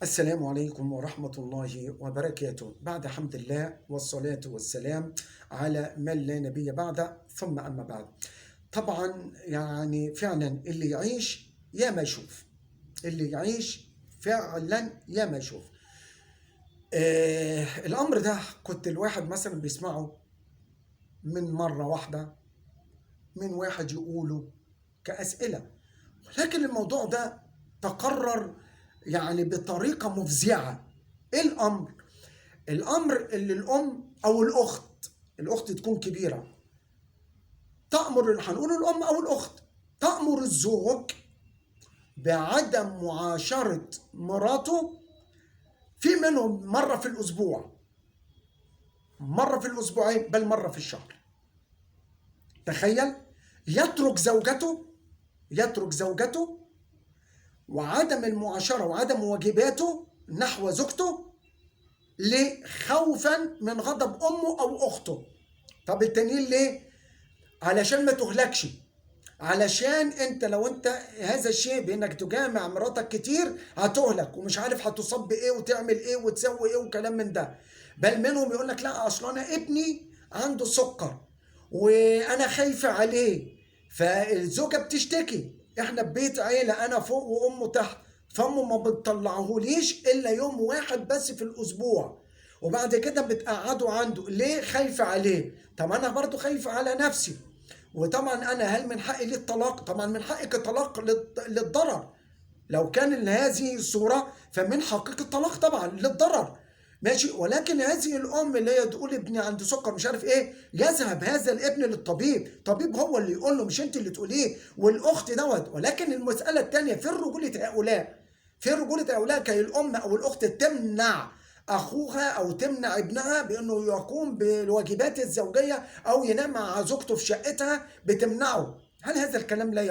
السلام عليكم ورحمة الله وبركاته. بعد حمد الله والصلاة والسلام على من لا نبي بعده، ثم أما بعد. طبعا يعني فعلا اللي يعيش يا ما يشوف، اللي يعيش فعلا يا ما يشوف. الأمر ده كنت الواحد مثلا بيسمعه من مرة واحدة، من واحد يقوله كأسئلة، لكن الموضوع ده تكرر يعني بطريقة مفزعة. ايه الامر؟ الامر اللي الام او الاخت تكون كبيرة، تأمر، هنقول الام او الاخت، تأمر الزوج بعدم معاشرة مراته في منهم مرة في الاسبوع، مرة في الاسبوعين، بل مرة في الشهر. تخيل، يترك زوجته وعدم المعاشرة وعدم واجباته نحو زوجته خوفا من غضب امه او اخته. طب التانيين ليه؟ علشان ما تهلكش، علشان انت لو انت هذا الشيء بانك تجامع مراتك كتير هتهلك ومش عارف هتصاب بايه وتعمل ايه وتسوي ايه وكلام من ده. بل منهم يقول لك لا اصل انا ابني عنده سكر وانا خايفه عليه، فالزوجه بتشتكي احنا ببيت عيله، انا فوق وامه تحت، فامه ما بتطلعهوليش الا يوم واحد بس في الاسبوع، وبعد كده بتقعده عنده ليه؟ خايفه عليه. طب انا برضو خايفه على نفسي، وطبعا انا هل من حقي ليه الطلاق؟ طبعا من حقك الطلاق للضرر. لو كان هذه الصورة فمن حقك الطلاق طبعا للضرر، ماشي. ولكن هذه الام اللي هي تقول ابني عنده سكر مش عارف ايه، يذهب هذا الابن للطبيب، طبيب هو اللي يقول له، مش انت اللي تقوليه، والاخت دوت. ولكن المسألة الثانية، في رجولة هؤلاء، كي الام او الاخت تمنع اخوها او تمنع ابنها بانه يقوم بالواجبات الزوجيه او ينام مع زوجته في شقتها، بتمنعه. هل هذا الكلام لا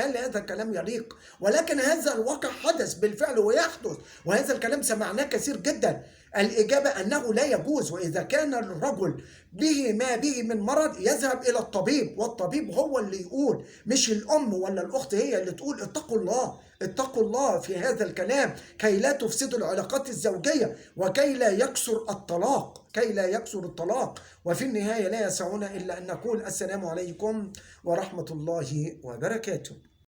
هل هذا الكلام يليق؟ ولكن هذا الواقع حدث بالفعل ويحدث، وهذا الكلام سمعناه كثير جدا. الإجابة أنه لا يجوز، وإذا كان الرجل به ما به من مرض يذهب إلى الطبيب، والطبيب هو اللي يقول، مش الأم ولا الأخت هي اللي تقول. اتقوا الله، اتقوا الله في هذا الكلام كي لا تفسدوا العلاقات الزوجية وكي لا يكثر الطلاق، وفي النهاية لا يسعنا إلا أن نقول السلام عليكم ورحمة الله وبركاته.